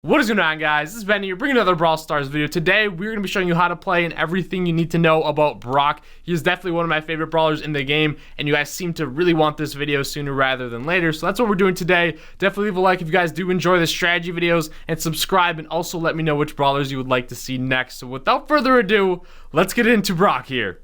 What is going on, guys? This is Ben here, bringing another Brawl Stars video. Today, we're going to be showing you how to play and everything you need to know about Brock. He is definitely one of my favorite brawlers in the game, and you guys seem to really want this video sooner rather than later, so that's what we're doing today. Definitely leave a like if you guys do enjoy the strategy videos, and subscribe, and also let me know which brawlers you would like to see next. So without further ado, let's get into Brock here.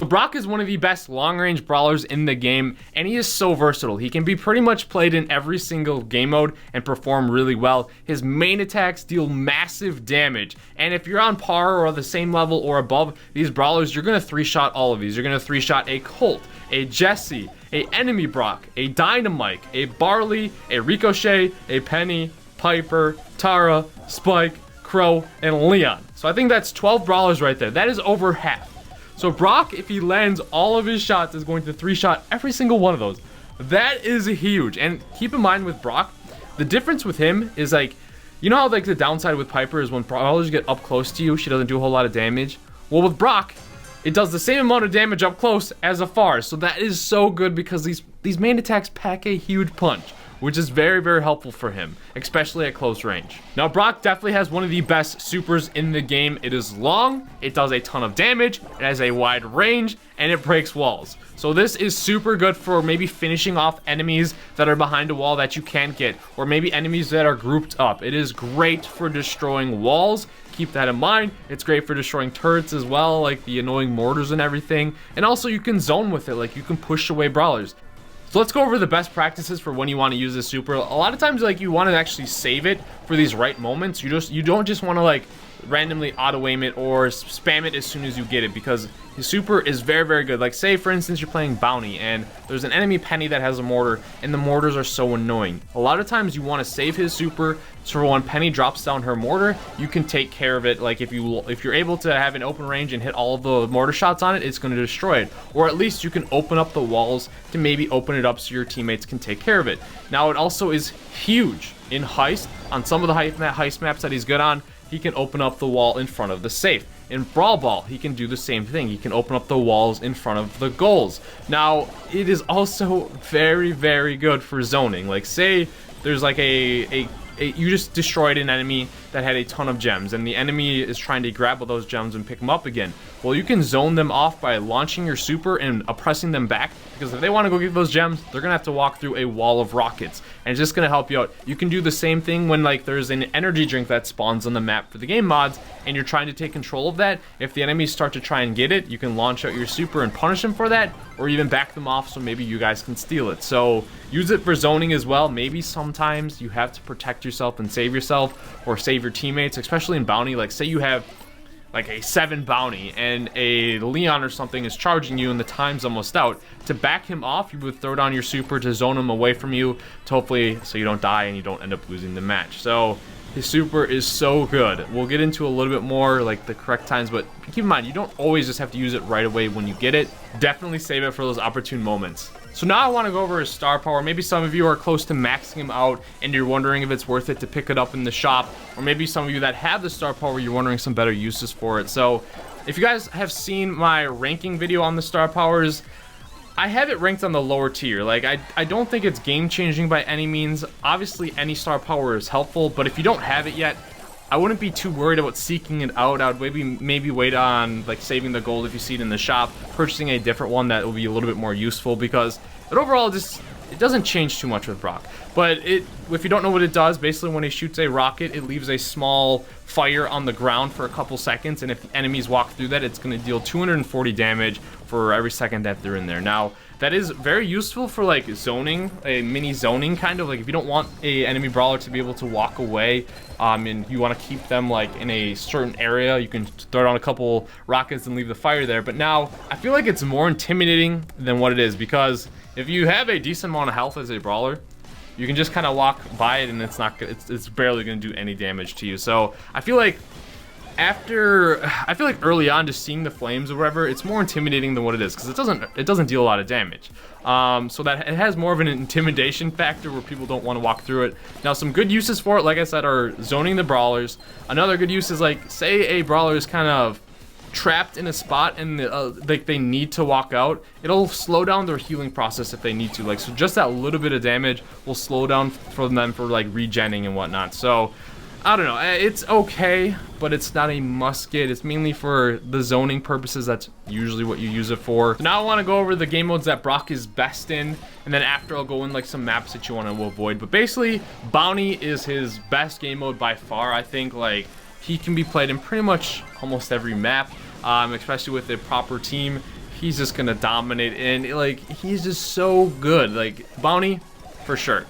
Brock is one of the best long-range brawlers in the game, and he is so versatile. He can be pretty much played in every single game mode and perform really well. His main attacks deal massive damage, and if you're on par or the same level or above these brawlers, you're going to three-shot all of these. You're going to three-shot a Colt, a Jesse, a enemy Brock, a Dynamite, a Barley, a Ricochet, a Penny, Piper, Tara, Spike, Crow, and Leon. So I think that's 12 brawlers right there. That is over half. So Brock, if he lands all of his shots, is going to three-shot every single one of those. That is huge. And keep in mind with Brock, the difference with him is like, you know how like the downside with Piper is when brawlers get up close to you, she doesn't do a whole lot of damage? Well, with Brock, it does the same amount of damage up close as afar. So that is so good because these main attacks pack a huge punch, which is very, very helpful for him, especially at close range. Now, Brock definitely has one of the best supers in the game. It is long, it does a ton of damage, it has a wide range, and it breaks walls. So this is super good for maybe finishing off enemies that are behind a wall that you can't get, or maybe enemies that are grouped up. It is great for destroying walls. Keep that in mind. It's great for destroying turrets as well, like the annoying mortars and everything. And also you can zone with it, like you can push away brawlers. So let's go over the best practices for when you want to use this super. A lot of times, like, you want to actually save it for these right moments. You don't just want to like randomly auto aim it or spam it as soon as you get it, because his super is very, very good. Like, say for instance you're playing Bounty and there's an enemy Penny that has a mortar, and the mortars are so annoying. A lot of times you want to save his super so when Penny drops down her mortar, you can take care of it. Like if you're able to have an open range and hit all of the mortar shots on it, it's going to destroy it. Or at least you can open up the walls to maybe open it up so your teammates can take care of it. Now it also is huge in Heist. On some of the Heist maps that he's good on, he can open up the wall in front of the safe. In Brawl Ball, he can do the same thing. He can open up the walls in front of the goals. Now, it is also very, very good for zoning. Like, say there's like you just destroyed an enemy that had a ton of gems, and the enemy is trying to grab all those gems and pick them up again. Well, you can zone them off by launching your super and pressing them back, because if they want to go get those gems, they're gonna have to walk through a wall of rockets, and it's just gonna help you out. You can do the same thing when like there's an energy drink that spawns on the map for the game mods, and you're trying to take control of that. If the enemies start to try and get it, you can launch out your super and punish them for that, or even back them off so maybe you guys can steal it. So use it for zoning as well. Maybe sometimes you have to protect yourself and save yourself, or save your teammates, especially in Bounty. Like, say you have like a 7 bounty and a Leon or something is charging you and the time's almost out. To back him off, you would throw down your super to zone him away from you, to hopefully so you don't die and you don't end up losing the match. So his super is so good. We'll get into a little bit more like the correct times, but keep in mind, you don't always just have to use it right away when you get it. Definitely save it for those opportune moments. So now I want to go over his star power. Maybe some of you are close to maxing him out and you're wondering if it's worth it to pick it up in the shop, or maybe some of you that have the star power, you're wondering some better uses for it. So if you guys have seen my ranking video on the star powers, I have it ranked on the lower tier. Like, I don't think it's game changing by any means. Obviously any star power is helpful, but if you don't have it yet, I wouldn't be too worried about seeking it out. I would maybe wait on like saving the gold if you see it in the shop, purchasing a different one that will be a little bit more useful, because it overall it doesn't change too much with Brock. But if you don't know what it does, basically when he shoots a rocket, it leaves a small fire on the ground for a couple seconds, and if the enemies walk through that, it's going to deal 240 damage for every second that they're in there. Now, that is very useful for like zoning, a mini zoning kind of, like if you don't want a enemy brawler to be able to walk away, and you want to keep them like in a certain area, you can throw down a couple rockets and leave the fire there. But now I feel like it's more intimidating than what it is, because if you have a decent amount of health as a brawler, you can just kind of walk by it and it's barely going to do any damage to you. So I feel like early on, just seeing the flames or whatever, it's more intimidating than what it is, because it doesn't deal a lot of damage. So that it has more of an intimidation factor where people don't want to walk through it. Now, some good uses for it, like I said, are zoning the brawlers. Another good use is, like, say a brawler is kind of trapped in a spot and like they need to walk out, it'll slow down their healing process if they need to. Like, so just that little bit of damage will slow down for them for like regenning and whatnot. So I don't know, it's okay, but it's not a must get. It's mainly for the zoning purposes. That's usually what you use it for. So now I want to go over the game modes that Brock is best in, and then after I'll go in like some maps that you want to avoid. But basically, Bounty is his best game mode by far. I think like he can be played in pretty much almost every map, especially with a proper team. He's just gonna dominate, and like he's just so good. Like Bounty, for sure.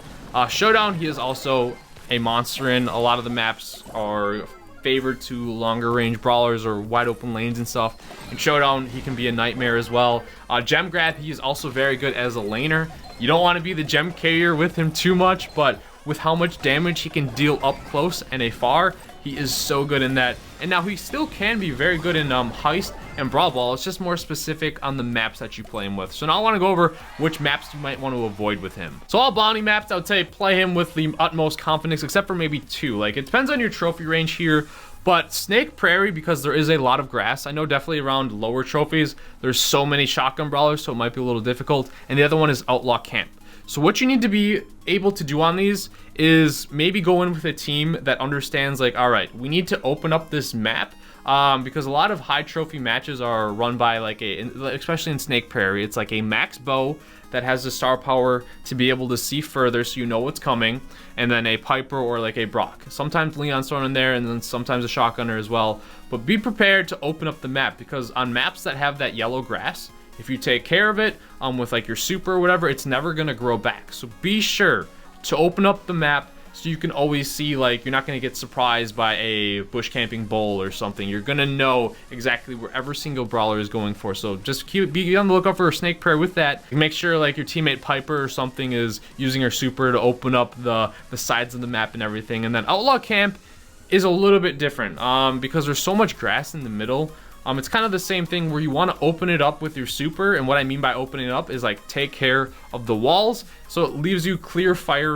Showdown, he is also a monster in. A lot of the maps are favored to longer range brawlers or wide open lanes and stuff. In Showdown, he can be a nightmare as well. Gem Grab, he is also very good as a laner. You don't want to be the gem carrier with him too much, but with how much damage he can deal up close and afar, he is so good in that. And now he still can be very good in Heist and Brawl Ball. It's just more specific on the maps that you play him with. So now I want to go over which maps you might want to avoid with him. So all Bounty maps, I would say play him with the utmost confidence, except for maybe 2. Like, it depends on your trophy range here. But Snake Prairie, because there is a lot of grass, I know definitely around lower trophies, there's so many shotgun brawlers, so it might be a little difficult. And the other one is Outlaw Camp. So what you need to be able to do on these is maybe go in with a team that understands, like, all right, we need to open up this map, because a lot of high trophy matches are run by like especially in Snake Prairie, it's like a max bow that has the star power to be able to see further so you know what's coming, and then a Piper or like a Brock. Sometimes Leon's thrown in there, and then sometimes a shotgunner as well. But be prepared to open up the map, because on maps that have that yellow grass, if you take care of it with like your super or whatever, it's never gonna grow back. So be sure to open up the map so you can always see, like, you're not gonna get surprised by a bush camping bull or something. You're gonna know exactly where every single brawler is going for. So just be on the lookout for a Snake Prairie with that. Make sure like your teammate Piper or something is using her super to open up the sides of the map and everything. And then Outlaw Camp is a little bit different because there's so much grass in the middle. It's kind of the same thing where you want to open it up with your super, and what I mean by opening it up is like take care of the walls, so it leaves you clear fire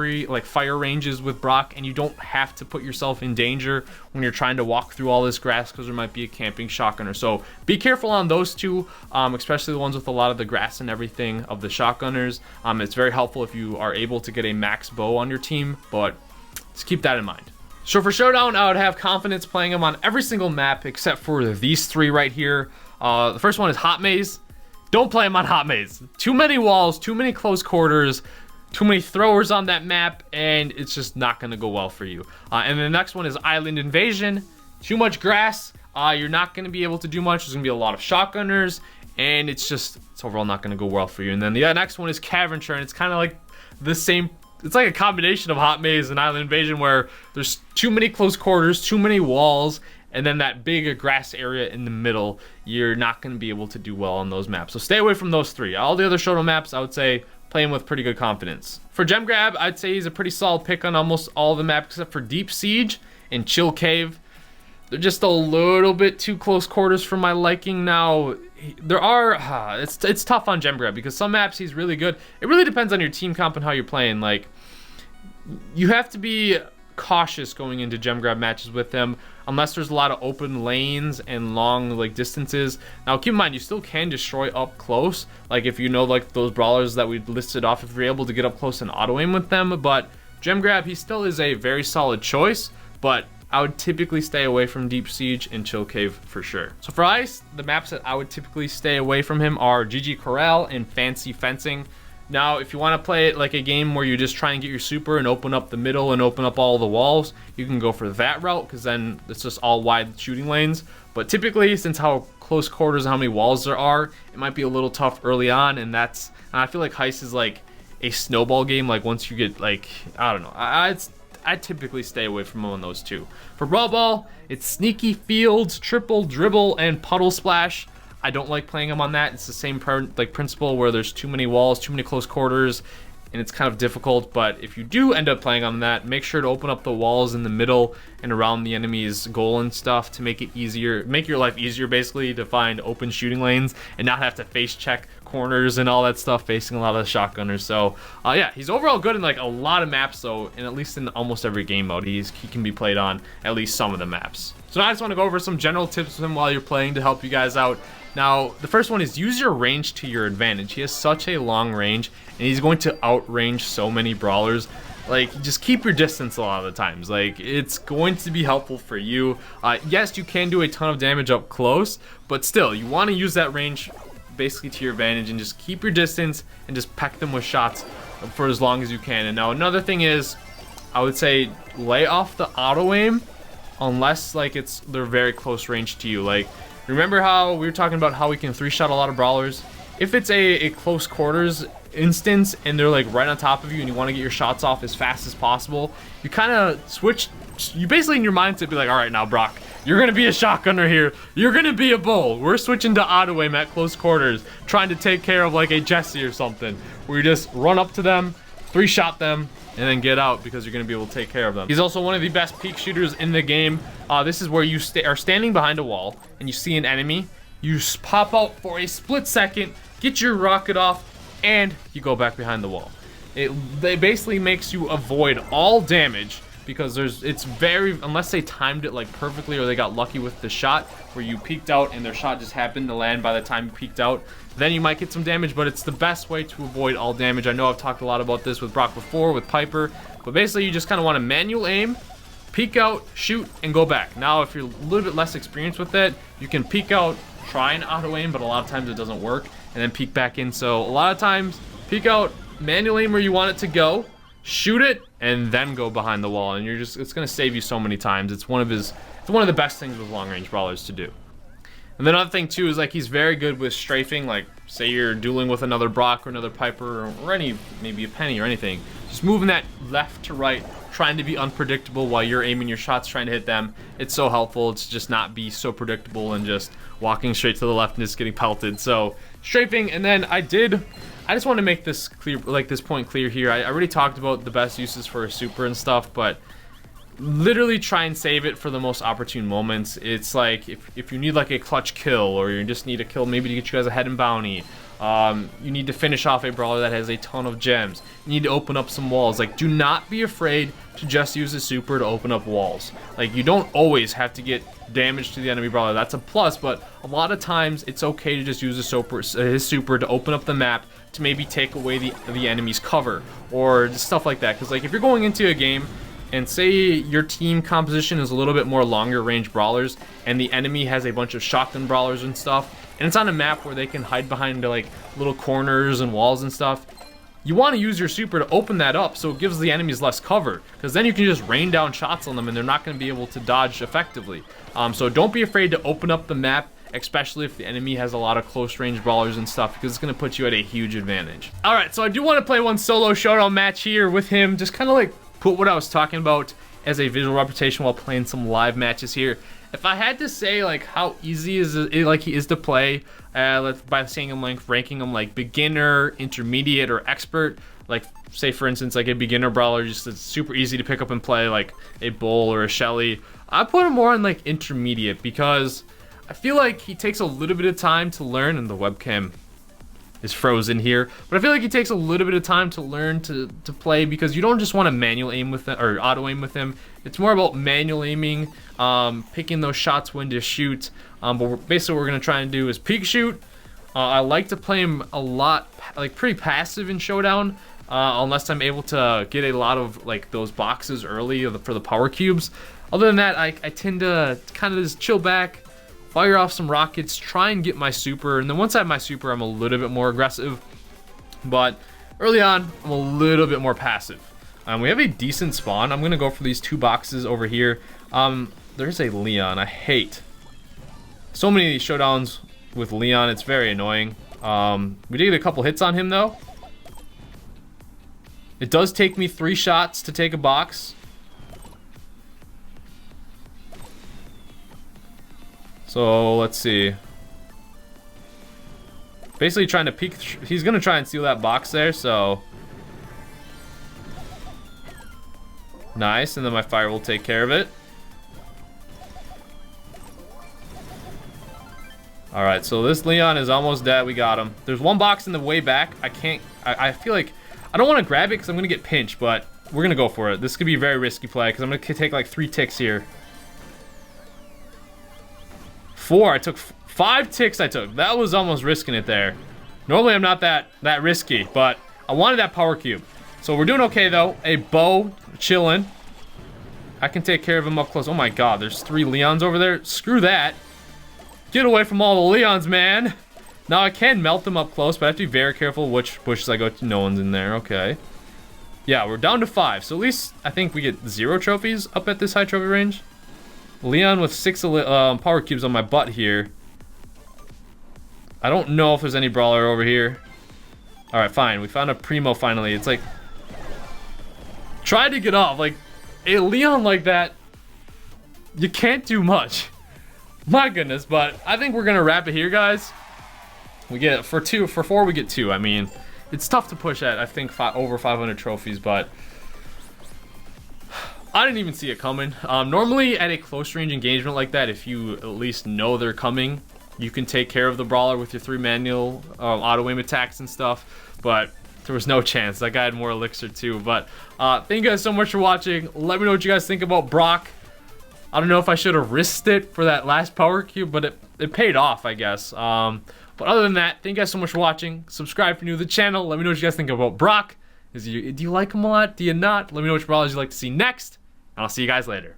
ranges with Brock, and you don't have to put yourself in danger when you're trying to walk through all this grass, because there might be a camping shotgunner. So be careful on those two, especially the ones with a lot of the grass and everything of the shotgunners. It's very helpful if you are able to get a max bow on your team, but just keep that in mind. So for Showdown, I would have confidence playing him on every single map except for these 3 right here. The first one is Hot Maze. Don't play him on Hot Maze. Too many walls, too many close quarters, too many throwers on that map, and it's just not going to go well for you. And the next one is Island Invasion. Too much grass. You're not going to be able to do much. There's going to be a lot of shotgunners, and it's overall not going to go well for you. And then the next one is Caventure, and it's kind of like the same. It's like a combination of Hot Maze and Island Invasion, where there's too many close quarters, too many walls, and then that big grass area in the middle. You're not going to be able to do well on those maps. So stay away from those 3. All the other Showdown maps, I would say, play him with pretty good confidence. For Gem Grab, I'd say he's a pretty solid pick on almost all the maps except for Deep Siege and Chill Cave. They're just a little bit too close quarters for my liking. Now, there are, it's tough on Gem Grab because some maps he's really good. It really depends on your team comp and how you're playing. Like, you have to be cautious going into Gem Grab matches with him unless there's a lot of open lanes and long like distances. Now keep in mind, you still can destroy up close, like if you know like those brawlers that we listed off, if you're able to get up close and auto aim with them. But Gem Grab, he still is a very solid choice, but I would typically stay away from Deep Siege and Chill Cave for sure. So for Ice, the maps that I would typically stay away from him are GG Corral and Fancy Fencing. Now, if you want to play it like a game where you just try and get your super and open up the middle and open up all the walls, you can go for that route, because then it's just all wide shooting lanes. But typically, since how close quarters and how many walls there are, it might be a little tough early on, and I feel like Heist is like a snowball game. Like once you get like, I don't know, I typically stay away from one of those 2. For Brawl Ball, it's Sneaky Fields, Triple Dribble, and Puddle Splash. I don't like playing him on that. It's the same principle where there's too many walls, too many close quarters. and it's kind of difficult. But if you do end up playing on that, make sure to open up the walls in the middle and around the enemy's goal and stuff to make it easier, make your life easier basically, to find open shooting lanes and not have to face check corners and all that stuff facing a lot of the shotgunners. So yeah, he's overall good in like a lot of maps though, and at least in almost every game mode he can be played on at least some of the maps. So now I just want to go over some general tips with him while you're playing to help you guys out. Now, the first one is use your range to your advantage. He has such a long range, and he's going to outrange so many brawlers. Like, just keep your distance a lot of the times. Like, it's going to be helpful for you. Yes, you can do a ton of damage up close, but still, you want to use that range basically to your advantage and just keep your distance and just peck them with shots for as long as you can. And now, another thing is, I would say lay off the auto aim unless like they're very close range to you. Like, remember how we were talking about how we can 3-shot a lot of brawlers? If it's a close quarters instance and they're like right on top of you and you want to get your shots off as fast as possible, you kind of switch, you basically in your mindset be like, all right, now Brock, you're gonna be a shotgunner here, you're gonna be a bull, we're switching to auto aim at close quarters, trying to take care of like a Jesse or something, where you just run up to them, 3-shot them, and then get out because you're going to be able to take care of them. He's also one of the best peek shooters in the game. This is where you are standing behind a wall and you see an enemy. You pop out for a split second, get your rocket off, and you go back behind the wall. It basically makes you avoid all damage because it's very, unless they timed it like perfectly or they got lucky with the shot where you peeked out and their shot just happened to land by the time you peeked out, then you might get some damage, but it's the best way to avoid all damage. I know I've talked a lot about this with Brock before, with Piper, but basically you just kind of want to manual aim, peek out, shoot, and go back. Now, if you're a little bit less experienced with it, you can peek out, try and auto aim, but a lot of times it doesn't work, and then peek back in. So a lot of times, peek out, manual aim where you want it to go, shoot it, and then go behind the wall, and it's going to save you so many times. It's one of the best things with long-range brawlers to do. And then another thing too is like he's very good with strafing. Like say you're dueling with another Brock or another Piper or maybe a Penny or anything, just moving that left to right, trying to be unpredictable while you're aiming your shots, trying to hit them. It's so helpful to just not be so predictable and just walking straight to the left and just getting pelted. So strafing. And then I just want to make this clear, like this point clear here. I already talked about the best uses for a super and stuff, but literally try and save it for the most opportune moments. It's like if you need like a clutch kill, or you just need a kill maybe to get you guys ahead in bounty, you need to finish off a brawler that has a ton of gems, you need to open up some walls. Like, do not be afraid to just use a super to open up walls. Like, you don't always have to get damage to the enemy brawler, that's a plus, but a lot of times it's okay to just use his super to open up the map, to maybe take away the enemy's cover or just stuff like that. Because like if you're going into a game and say your team composition is a little bit more longer range brawlers and the enemy has a bunch of shotgun brawlers and stuff, and it's on a map where they can hide behind like little corners and walls and stuff, you want to use your super to open that up so it gives the enemies less cover, because then you can just rain down shots on them and they're not going to be able to dodge effectively. So don't be afraid to open up the map, especially if the enemy has a lot of close range brawlers and stuff, because it's going to put you at a huge advantage. Alright, so I do want to play one solo showdown match here with him, just kind of like put what I was talking about as a visual representation while playing some live matches here. If I had to say like how easy he is to play, by saying him like ranking him like beginner, intermediate, or expert, like say for instance like a beginner brawler, just it's super easy to pick up and play, like a Bull or a Shelly, I put him more on like intermediate, because I feel like he takes a little bit of time to learn, and the webcam is frozen here, but I feel like he takes a little bit of time to learn to play, because you don't just want to manual aim with him or auto aim with him. It's more about manual aiming, picking those shots when to shoot. But basically what we're going to try and do is peek shoot. I like to play him a lot, like pretty passive in Showdown, unless I'm able to get a lot of like those boxes early for the power cubes. Other than that, I tend to kind of just chill back, fire off some rockets, try and get my super, and then once I have my super, I'm a little bit more aggressive. But early on, I'm a little bit more passive. We have a decent spawn. I'm gonna go for these two boxes over here. There's a Leon. I hate so many of these showdowns with Leon. It's very annoying. We did get a couple hits on him though. It does take me 3 shots to take a box. So let's see. Basically trying to peek. He's gonna try and steal that box there, so Nice, and then my fire will take care of it. Alright, so this Leon is almost dead. We got him. There's one box in the way back. I feel like I don't want to grab it because I'm going to get pinched, but we're going to go for it. This could be a very risky play because I'm going to take like 3 ticks here. 4. I took 5 ticks. That was almost risking it there. Normally I'm not that risky, but I wanted that power cube. So we're doing okay though. A bow chilling. I can take care of him up close. Oh my god, there's 3 Leons over there. Screw that. Get away from all the Leons, man. Now I can melt them up close, but I have to be very careful which bushes I go to. No one's in there. Okay. Yeah, we're down to 5. So at least I think we get 0 trophies up at this high trophy range. Leon with 6 power cubes on my butt here. I don't know if there's any brawler over here. Alright, fine. We found a Primo finally. It's like... Try to get off. Like, a Leon like that, you can't do much. My goodness, but I think we're gonna wrap it here, guys. We get for 4 we get 2. I mean, it's tough to push at I think over 500 trophies, but I didn't even see it coming. Normally at a close range engagement like that, if you at least know they're coming, you can take care of the brawler with your 3 manual auto aim attacks and stuff, but there was no chance. That guy had more elixir too. But thank you guys so much for watching. Let me know what you guys think about Brock. I don't know if I should have risked it for that last power cube, but it paid off, I guess. But other than that, thank you guys so much for watching. Subscribe if you're new to the channel. Let me know what you guys think about Brock. Do you like him a lot? Do you not? Let me know which brawlers you'd like to see next. And I'll see you guys later.